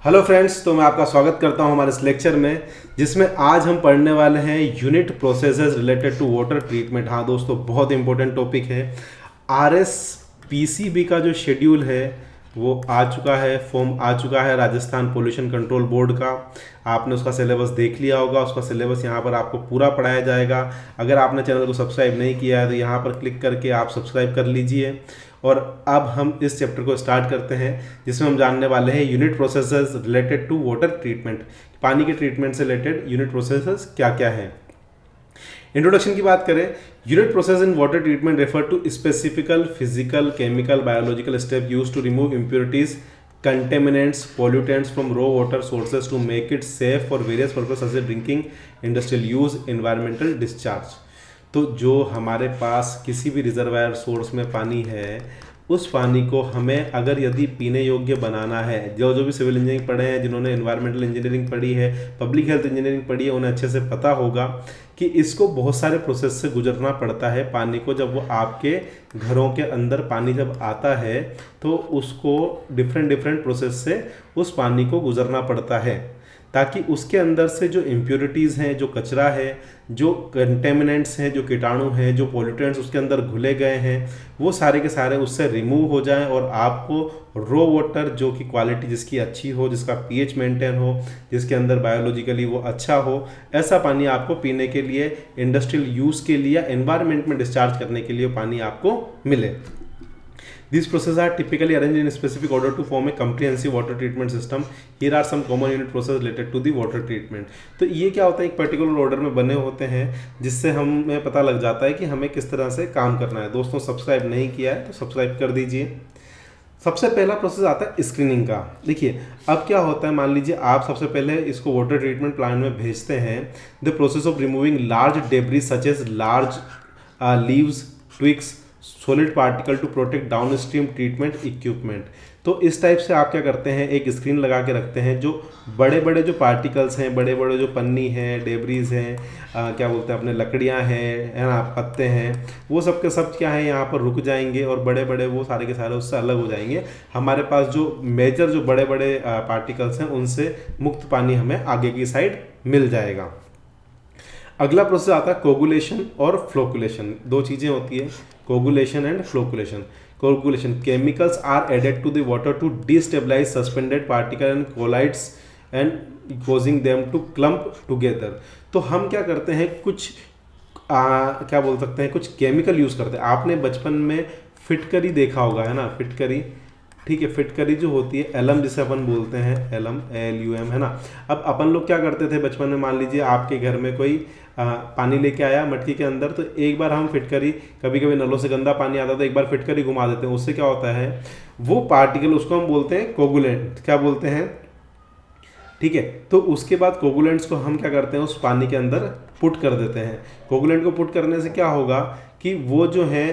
Hello friends, तो मैं आपका स्वागत करता हूं हमारे इस लेक्चर में, जिसमें आज हम पढ़ने वाले हैं unit processes related to water treatment. हाँ दोस्तों, बहुत इंपॉर्टेंट टॉपिक है। RSPCB का जो शेड्यूल है वो आ चुका है, फॉर्म आ चुका है राजस्थान पोल्यूशन कंट्रोल बोर्ड का। आपने उसका सिलेबस देख लिया होगा, उसका सिलेबस यहाँ पर आपको पूरा पढ़ाया जाएगा। अगर आपने चैनल को सब्सक्राइब नहीं किया है तो यहाँ पर क्लिक करके आप सब्सक्राइब कर लीजिए। और अब हम इस चैप्टर को स्टार्ट करते हैं, जिसमें हम जानने वाले हैं unit processes related to water treatment. पानी के ट्रीटमेंट से रिलेटेड यूनिट प्रोसेसेस क्या क्या हैं। इंट्रोडक्शन की बात करें, unit process in water treatment refer to specifical physical chemical biological step use to remove impurities contaminants pollutants from raw water sources to make it safe for various purpose such as drinking, industrial use, environmental discharge. तो जो हमारे पास किसी भी reservoir source में पानी है, उस पानी को हमें अगर यदि पीने योग्य बनाना है, जो भी सिविल इंजीनियरिंग पढ़े हैं, जिन्होंने एनवायरमेंटल इंजीनियरिंग पढ़ी है, पब्लिक हेल्थ इंजीनियरिंग पढ़ी है, उन्हें अच्छे से पता होगा कि इसको बहुत सारे प्रोसेस से गुजरना पड़ता है। पानी को जब वो आपके घरों के अंदर पानी जब आता है तो उसको डिफरेंट प्रोसेस से उस पानी को गुजरना पड़ता है, ताकि उसके अंदर से जो इम्प्योरिटीज़ हैं, जो कचरा है, जो कंटेमिनेंट्स हैं, जो कीटाणु हैं, जो पोल्यूटेंट्स उसके अंदर घुले गए हैं, वो सारे के सारे उससे रिमूव हो जाएं और आपको रो वाटर जो कि क्वालिटी जिसकी अच्छी हो, जिसका पीएच मेंटेन हो, जिसके अंदर बायोलॉजिकली वो अच्छा हो, ऐसा पानी आपको पीने के लिए, इंडस्ट्रियल यूज़ के लिए, एनवायरनमेंट में डिस्चार्ज करने के लिए पानी आपको मिले। These processes are typically arranged in specific order to form a comprehensive water treatment system. Here are some common unit processes related to the water treatment. तो ये क्या होता है, एक पर्टिकुलर ऑर्डर में बने होते हैं, जिससे हमें पता लग जाता है कि हमें किस तरह से काम करना है। दोस्तों, सब्सक्राइब नहीं किया है तो सब्सक्राइब कर दीजिए। सबसे पहला प्रोसेस आता है स्क्रीनिंग का। देखिए, अब क्या होता है, मान लीजिए आप सबसे पहले इसको वाटर ट्रीटमेंट प्लांट में भेजते हैं। The process of removing large debris such as large leaves, twigs, solid particle to protect down stream treatment equipment. तो इस टाइप से आप क्या करते हैं, एक स्क्रीन लगा के रखते हैं। जो बड़े बड़े जो पार्टिकल्स हैं, बड़े बड़े जो पन्नी हैं, डेब्रीज हैं, क्या बोलते हैं अपने, लकड़ियां हैं, है ना, पत्ते हैं, वो सब के सब क्या है यहाँ पर रुक जाएंगे और बड़े बड़े वो सारे के सारे उससे अलग हो जाएंगे। हमारे पास जो मेजर जो बड़े बड़े पार्टिकल्स हैं, उनसे मुक्त पानी हमें आगे की साइड मिल जाएगा। अगला प्रोसेस आता है कोगुलेशन और फ्लोकुलेशन। दो चीज़ें होती है, coagulation and flocculation. Coagulation, chemicals are added to the water to destabilize suspended particle and colloids and causing them to clump together. तो हम क्या करते हैं, कुछ क्या बोल सकते हैं, कुछ केमिकल यूज़ करते हैं। आपने बचपन में फिटकरी देखा होगा, है ना, फिटकरी, ठीक है। फिटकरी जो होती है, एलम जिसे अपन बोलते हैं, एलम, LUM, है ना। अब अपन लोग क्या करते थे बचपन में, मान लीजिए आपके घर में कोई पानी लेके आया मटकी के अंदर, तो एक बार हम फिटकरी, कभी कभी नलों से गंदा पानी आता तो एक बार फिटकरी घुमा देते हैं। उससे क्या होता है, वो पार्टिकल, उसको हम बोलते हैं कोगुलेंट, क्या बोलते हैं, ठीक है। तो उसके बाद कोगुलेंट्स को हम क्या करते हैं, उस पानी के अंदर पुट कर देते हैं। कोगुलेंट को पुट करने से क्या होगा कि वो जो है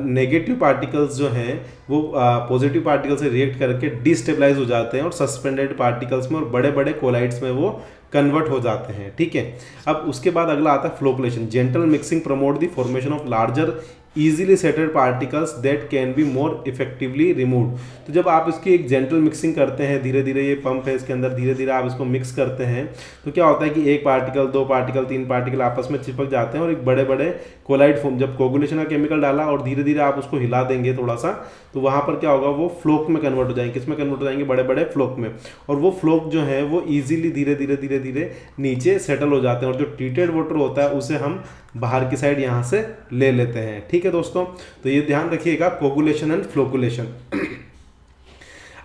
नेगेटिव पार्टिकल्स जो हैं वो पॉजिटिव पार्टिकल से रिएक्ट करके डिस्टेबलाइज हो जाते हैं और सस्पेंडेड पार्टिकल्स में और बड़े बड़े कोलाइड्स में वो कन्वर्ट हो जाते हैं, ठीक है। अब उसके बाद अगला आता है flocculation. Gentle mixing promote the formation of larger easily settled particles that can be more effectively removed। तो जब आप इसकी एक जेंटल मिक्सिंग करते हैं, धीरे धीरे, ये पंप है इसके अंदर, धीरे धीरे आप इसको मिक्स करते हैं, तो क्या होता है कि एक पार्टिकल, दो पार्टिकल, तीन पार्टिकल आपस में चिपक जाते हैं और एक बड़े बड़े कोलाइड फॉर्म। जब कोगुलेशन का केमिकल डाला और धीरे धीरे आप उसको हिला देंगे थोड़ा सा, तो वहाँ पर क्या होगा, वो फ्लोक में कन्वर्ट हो जाएंगे। किस में कन्वर्ट हो जाएंगे, बड़े बड़े फ्लोक में। और वो फ्लोक जो है वो ईजिली धीरे धीरे नीचे सेटल हो जाते हैं और जो ट्रीटेड वाटर होता है उसे हम बाहर की साइड यहाँ से ले लेते हैं, ठीक है दोस्तों। तो ये ध्यान रखिएगा, कोगुलेशन एंड फ्लोकुलेशन।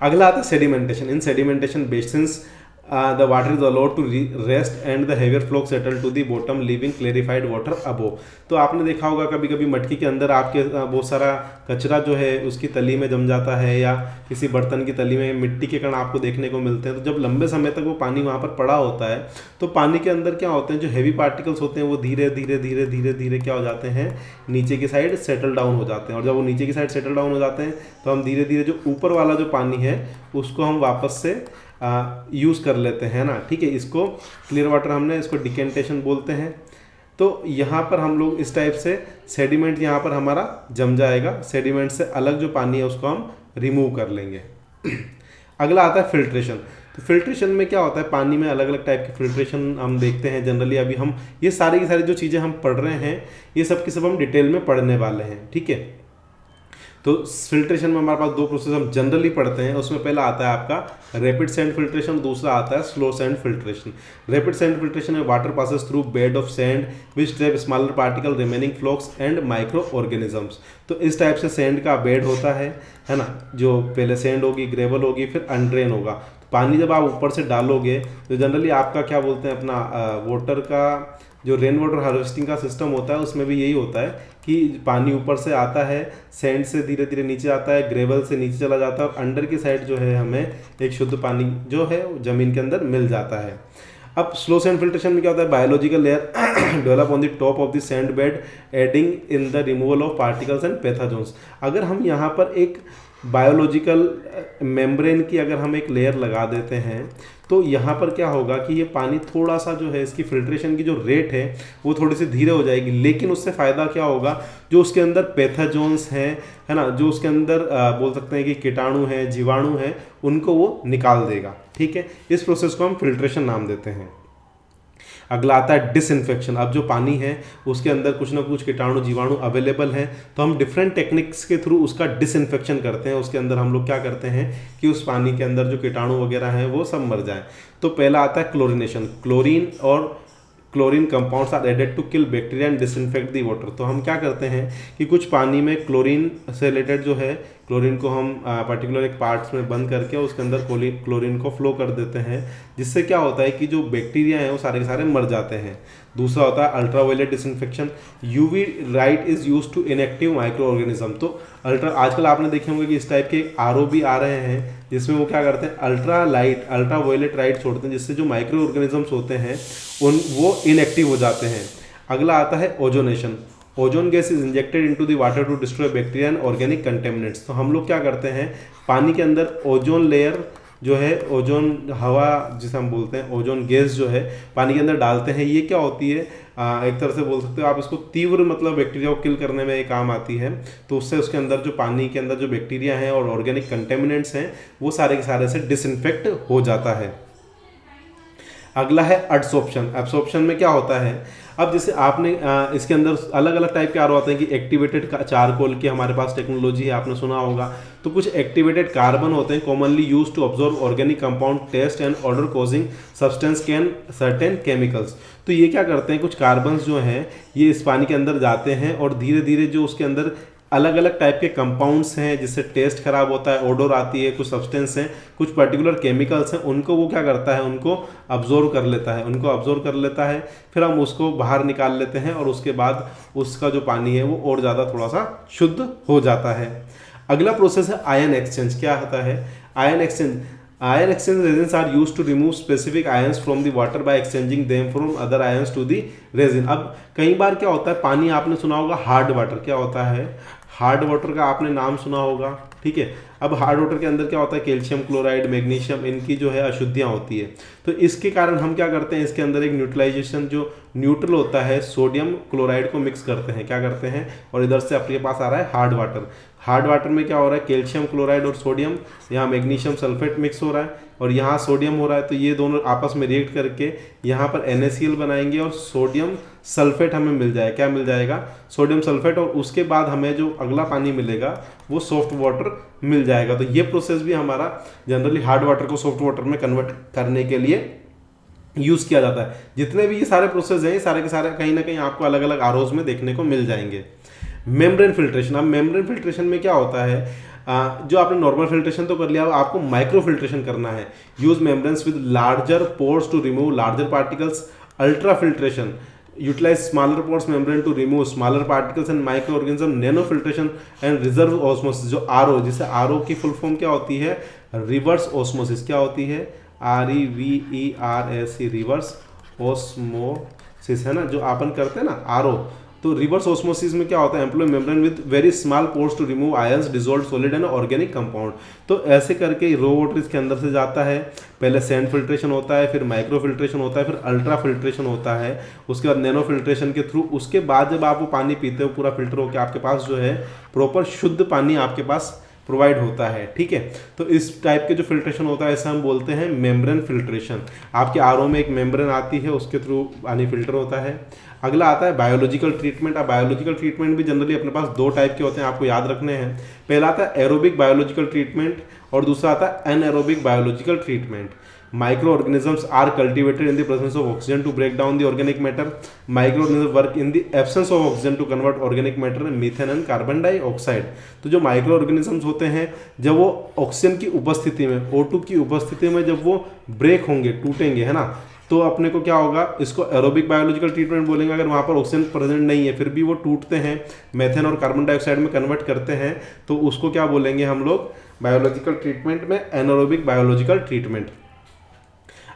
अगला आता है sedimentation. In sedimentation basins the water is allowed to rest and the heavier flow settle to the bottom leaving clarified water above। तो आपने देखा होगा कभी कभी मटकी के अंदर आपके बहुत सारा कचरा जो है उसकी तली में जम जाता है, या किसी बर्तन की तली में मिट्टी के कण आपको देखने को मिलते हैं। तो जब लंबे समय तक वो पानी वहाँ पर पड़ा होता है, तो पानी के अंदर क्या होते हैं, जो हैवी पार्टिकल्स होते हैं वो धीरे धीरे क्या हो जाते हैं, नीचे की साइड सेटल डाउन हो जाते हैं। और जब वो नीचे की साइड सेटल डाउन हो जाते हैं, तो हम धीरे धीरे जो ऊपर वाला जो पानी है उसको हम वापस से यूज़ कर लेते हैं ना, ठीक है। इसको क्लियर वाटर, हमने इसको डिकेंटेशन बोलते हैं। तो यहाँ पर हम लोग इस टाइप से सेडिमेंट यहाँ पर हमारा जम जाएगा, सेडिमेंट से अलग जो पानी है उसको हम रिमूव कर लेंगे। अगला आता है फिल्ट्रेशन। तो फिल्ट्रेशन में क्या होता है, पानी में अलग अलग टाइप के फिल्ट्रेशन हम देखते हैं जनरली। अभी हम ये सारी की सारी जो चीज़ें हम पढ़ रहे हैं ये सब की सब हम डिटेल में पढ़ने वाले हैं, ठीक है। तो फिल्ट्रेशन में हमारे पास दो प्रोसेस हम जनरली पढ़ते हैं, उसमें पहला आता है आपका रैपिड सैंड फिल्ट्रेशन, दूसरा आता है slow sand filtration. Rapid sand filtration में water passes through bed of sand which trap smaller particle remaining flocs and micro organisms. तो इस टाइप से सैंड का बेड होता है ना, जो पहले सैंड होगी, ग्रेवल होगी, फिर अनड्रेन होगा। तो पानी जब आप ऊपर से डालोगे तो जनरली आपका क्या बोलते हैं अपना वाटर का जो रेन वाटर हार्वेस्टिंग का सिस्टम होता है उसमें भी यही होता है कि पानी ऊपर से आता है, सैंड से धीरे धीरे नीचे आता है, ग्रेवल से नीचे चला जाता है और अंडर की साइड जो है हमें एक शुद्ध पानी जो है ज़मीन के अंदर मिल जाता है। अब स्लो सैंड फिल्ट्रेशन में क्या होता है, biological layer develop on the top of the sand bed adding in the removal of particles and pathogens. अगर हम यहाँ पर एक बायोलॉजिकल मेम्ब्रेन की अगर हम एक लेयर लगा देते हैं तो यहाँ पर क्या होगा कि ये पानी थोड़ा सा जो है इसकी फिल्ट्रेशन की जो रेट है वो थोड़ी सी धीरे हो जाएगी, लेकिन उससे फ़ायदा क्या होगा, जो उसके अंदर पैथोजेंस हैं है ना, जो उसके अंदर बोल सकते हैं कि कीटाणु हैं, जीवाणु हैं, उनको वो निकाल देगा, ठीक है। इस प्रोसेस को हम फिल्ट्रेशन नाम देते हैं। अगला आता है डिसइंफेक्शन। अब जो पानी है उसके अंदर कुछ ना कुछ कीटाणु जीवाणु अवेलेबल हैं तो हम डिफरेंट टेक्निक्स के थ्रू उसका डिसइंफेक्शन करते हैं। उसके अंदर हम लोग क्या करते हैं कि उस पानी के अंदर जो कीटाणु वगैरह हैं वो सब मर जाएं। तो पहला आता है क्लोरिनेशन। क्लोरीन और chlorine compounds are added to kill bacteria and disinfect the water. तो हम क्या करते हैं कि कुछ पानी में क्लोरीन से रिलेटेड जो है, क्लोरीन को हम पर्टिकुलर एक पार्ट्स में बंद करके उसके अंदर क्लोरीन को फ्लो कर देते हैं, जिससे क्या होता है कि जो बैक्टीरिया हैं वो सारे के सारे मर जाते हैं। दूसरा होता है ultraviolet disinfection. UV light is use to inactive microorganism. तो आजकल आपने देखे होंगे कि इस टाइप के आरओ भी आ रहे हैं जिसमें वो क्या करते हैं, अल्ट्रावायलेट लाइट छोड़ते हैं, जिससे जो माइक्रो ऑर्गेनिजम्स होते हैं वो इनएक्टिव हो जाते हैं। अगला आता है ozonation. Ozone gas is injected into the water to destroy bacteria and organic contaminants. तो हम लोग क्या करते हैं, पानी के अंदर ओजोन लेयर जो है, ओजोन हवा जिसे हम बोलते हैं, ओजोन गैस जो है पानी के अंदर डालते हैं। ये क्या होती है, एक तरह से बोल सकते हो आप इसको तीव्र मतलब बैक्टीरिया को किल करने में ये काम आती है। तो उससे उसके अंदर जो पानी के अंदर जो बैक्टीरिया हैं और ऑर्गेनिक कंटेमिनेंट्स हैं वो सारे के सारे से डिसइंफेक्ट हो जाता है। अगला है एब्सॉर्प्शन। एब्सॉर्प्शन में क्या होता है, अब जैसे आपने इसके अंदर अलग अलग टाइप के आर आते हैं कि एक्टिवेटेड चारकोल की हमारे पास टेक्नोलॉजी है, आपने सुना होगा। तो कुछ एक्टिवेटेड कार्बन होते हैं commonly use to observe organic compound taste and order causing substance can certain chemicals. तो ये क्या करते हैं, कुछ कार्बन्स जो हैं ये इस पानी के अंदर जाते हैं और धीरे धीरे जो उसके अंदर अलग अलग टाइप के कंपाउंड्स हैं जिससे टेस्ट खराब होता है, ओडोर आती है, कुछ सब्सटेंस हैं, कुछ पर्टिकुलर केमिकल्स हैं, उनको वो क्या करता है, उनको अब्जॉर्व कर लेता है, फिर हम उसको बाहर निकाल लेते हैं और उसके बाद उसका जो पानी है वो और ज़्यादा थोड़ा सा शुद्ध हो जाता है। अगला प्रोसेस है आयन एक्सचेंज। क्या होता है ion exchange? Ion exchange resins are used to remove specific ions from the water by exchanging them from other ions to the resin। अब कई बार क्या होता है, पानी आपने सुना होगा हार्ड वाटर। क्या होता है हार्ड वाटर का, आपने नाम सुना होगा, ठीक है। अब हार्ड वाटर के अंदर क्या होता है, कैल्शियम क्लोराइड, मैग्नीशियम, इनकी जो है अशुद्धियाँ होती है। तो इसके कारण हम क्या करते हैं, इसके अंदर एक न्यूट्रलाइजेशन जो न्यूट्रल होता है सोडियम क्लोराइड को मिक्स करते हैं, क्या करते हैं, और इधर से अपने पास आ रहा है हार्ड वाटर। हार्ड वाटर में क्या हो रहा है, कैल्शियम क्लोराइड और सोडियम, यहाँ मैग्नीशियम सल्फेट मिक्स हो रहा है और यहाँ सोडियम हो रहा है। तो ये दोनों आपस में रिएक्ट करके यहाँ पर NaCl बनाएंगे और सोडियम सल्फेट हमें मिल जाएगा। क्या मिल जाएगा, सोडियम सल्फेट। और उसके बाद हमें जो अगला पानी मिलेगा वो सॉफ्ट वाटर मिल जाएगा। तो ये प्रोसेस भी हमारा जनरली हार्ड वाटर को सॉफ्ट वाटर में कन्वर्ट करने के लिए यूज़ किया जाता है। जितने भी ये सारे प्रोसेस हैं, सारे के सारे कहीं ना कहीं आपको अलग अलग आरओज में देखने को मिल जाएंगे। Membrane filtration. अब मेम्ब्रेन फिल्ट्रेशन में क्या होता है, जो आपने नॉर्मल फिल्ट्रेशन तो कर लिया, अब आपको माइक्रो फिल्ट्रेशन करना है। Use membranes with larger pores to remove larger particles. Ultrafiltration utilize smaller pores membrane to remove smaller particles and microorganism. Nanofiltration and reserve osmosis. जो RO, जिसे RO की full form क्या होती है, reverse osmosis. क्या होती है, REVERS, reverse osmosis, है ना, जो अपन करते हैं ना आरओ। तो रिवर्स ऑस्मोसिस में क्या होता है, employ membrane with very small pores to remove ions, dissolved solid and organic compound. तो ऐसे करके रो वाटर इसके अंदर से जाता है। पहले सैंड फिल्ट्रेशन होता है, फिर माइक्रो फिल्ट्रेशन होता है, फिर अल्ट्रा फिल्ट्रेशन होता है, उसके बाद नैनो फिल्ट्रेशन के थ्रू। उसके बाद जब आप वो पानी पीते हो पूरा फिल्टर होकर आपके पास जो है प्रॉपर शुद्ध पानी आपके पास प्रोवाइड होता है। ठीक है, तो इस टाइप के जो फिल्ट्रेशन होता है इसे हम बोलते हैं मेम्ब्रेन फिल्ट्रेशन। आपके आरओ में एक मेम्ब्रेन आती है, उसके थ्रू पानी फिल्टर होता है। अगला आता है बायोलॉजिकल ट्रीटमेंट। अब बायोलॉजिकल ट्रीटमेंट भी जनरली अपने पास दो टाइप के होते हैं, आपको याद रखने हैं। पहला आता है एरोबिक बायोलॉजिकल ट्रीटमेंट और दूसरा आता है anaerobic biological treatment. Microorganisms are cultivated in the presence of oxygen to break down the organic matter. Microorganisms work in the absence of oxygen to convert organic matter in methane and carbon dioxide. तो जो micro organisms होते हैं जब वो oxygen की उपस्थिति में, O2 की उपस्थिति में जब वो ब्रेक होंगे, टूटेंगे, है ना, तो अपने को क्या होगा, इसको एरोबिक बायोलॉजिकल ट्रीटमेंट बोलेंगे। अगर वहाँ पर ऑक्सीजन प्रेजेंट नहीं है फिर भी वो टूटते हैं, मेथेन और कार्बन डाइऑक्साइड में कन्वर्ट करते हैं, तो उसको क्या बोलेंगे हम लोग बायोलॉजिकल ट्रीटमेंट में एनारोबिक बायोलॉजिकल ट्रीटमेंट।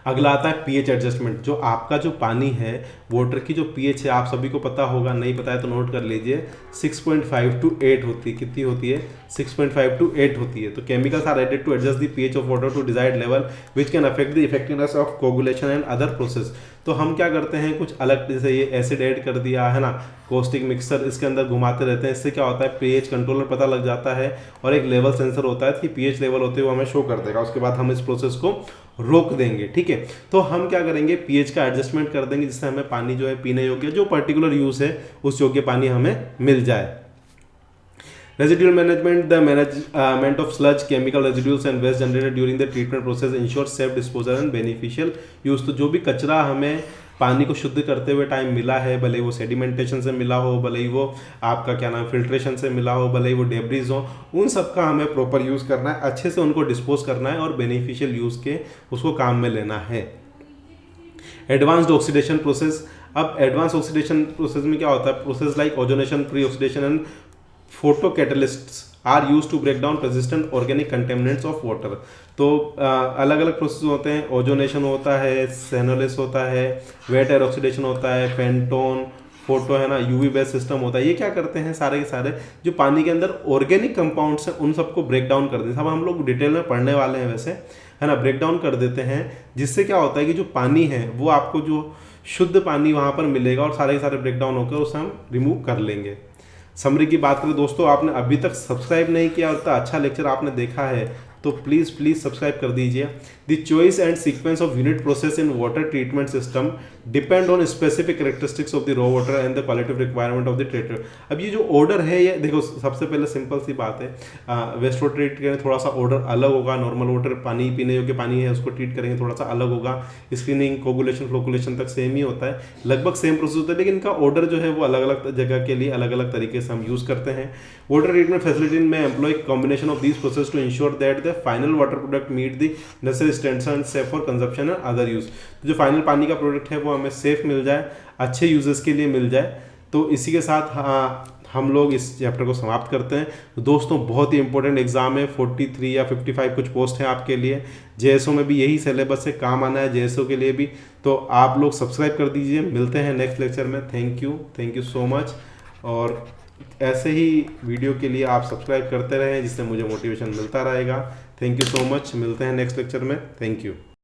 अगला आता है पीएच एडजस्टमेंट। जो आपका जो पानी है, वाटर की जो पीएच है, आप सभी को पता होगा, नहीं पता है तो नोट कर लीजिए, 6.5 to 8 होती है। कितनी होती है? 6.5 to 8 होती है। तो chemicals are added to adjust the pH of water to desired level which can affect the effectiveness of coagulation and other process. तो हम क्या करते हैं, कुछ अलग, जैसे ये एसिड ऐड कर दिया है ना, कॉस्टिक मिक्सर इसके अंदर घुमाते रहते हैं, इससे क्या होता है पीएच कंट्रोलर पता लग जाता है और एक लेवल सेंसर होता है कि पीएच लेवल होते हुए हमें शो कर देगा। उसके बाद हम इस प्रोसेस को रोक देंगे। ठीक है, तो हम क्या करेंगे, पीएच का एडजस्टमेंट कर देंगे जिससे हमें पानी जो है पीने योग्य, जो पर्टिकुलर यूज है उस योग्य पानी हमें मिल जाए। Residual management, the management of sludge, chemical residuals and waste generated during the treatment process ensures safe disposal and beneficial use। तो जो भी कचरा हमें पानी को शुद्ध करते हुए टाइम मिला है, भले ही वो सेडिमेंटेशन से मिला हो, भले ही वो आपका क्या नाम फिल्ट्रेशन से मिला हो, भले ही वो डेब्रीज हो, उन सब का हमें प्रॉपर यूज़ करना है, अच्छे से उनको डिस्पोज करना है और बेनिफिशियल यूज़ के उसको काम में लेना है। Advanced oxidation process. अब एडवांस ऑक्सीडेशन प्रोसेस में क्या होता है, process like ozonation, pre oxidation and photocatalysts are use to break down resistant organic contaminants of water. तो अलग अलग प्रोसेस होते हैं, ओजोनेशन होता है, सेनोलिस होता है, वेट एयर ऑक्सीडेशन होता है, पेंटोन, फोटो है ना, यूवी बेस सिस्टम होता है। ये क्या करते हैं, सारे के सारे जो पानी के अंदर ऑर्गेनिक कंपाउंड्स हैं उन सबको ब्रेक डाउन कर देते हैं। सब हम लोग डिटेल में पढ़ने वाले हैं वैसे, है ना, ब्रेक डाउन कर देते हैं, जिससे क्या होता है कि जो पानी है वो आपको जो शुद्ध पानी वहाँ पर मिलेगा और सारे के सारे ब्रेक डाउन होकर उसे हम रिमूव कर लेंगे। समरी की बात करें दोस्तों, आपने अभी तक सब्सक्राइब नहीं किया और इतना अच्छा लेक्चर आपने देखा है तो प्लीज़ सब्सक्राइब कर दीजिए। The choice and sequence of unit process in water treatment system depend on specific characteristics of the raw water and the quality requirement of the treater. अब ये जो ऑर्डर है, ये देखो सबसे पहले सिंपल सी बात है, वेस्ट वाटर ट्रीट करें थोड़ा सा ऑर्डर अलग होगा, नॉर्मल वाटर पानी पीने योग्य पानी है उसको ट्रीट करेंगे थोड़ा सा अलग होगा, स्क्रीनिंग, कोगुलेशन, फ्लोकुलेशन तक सेम ही होता है, लगभग सेम प्रोसेस होता है, लेकिन इनका ऑर्डर जो है वो अलग अलग जगह के लिए अलग अलग तरीके से हम यूज़ करते हैं। वाटर ट्रीटमेंट फैसिलिटी में employ combination of these process to ensure that the final water product meet the necessary standards safe for consumption and other use. तो जो फाइनल पानी का प्रोडक्ट है वो हमें सेफ मिल जाए, अच्छे यूजेस के लिए मिल जाए। तो इसी के साथ हम लोग इस चैप्टर को समाप्त करते हैं। तो दोस्तों बहुत ही इंपॉर्टेंट एग्जाम है, 43 या 55 कुछ पोस्ट हैं आपके लिए। जेएसओ में भी यही सिलेबस से काम आना है, जेएसओ के लिए भी। तो आप लोग सब्सक्राइब कर दीजिए। मिलते हैं नेक्स्ट लेक्चर में। Thank you so much. और ऐसे ही वीडियो के लिए आप सब्सक्राइब करते रहें जिससे मुझे मोटिवेशन मिलता रहेगा। Thank you so much. मिलते हैं नेक्स्ट लेक्चर में। Thank you.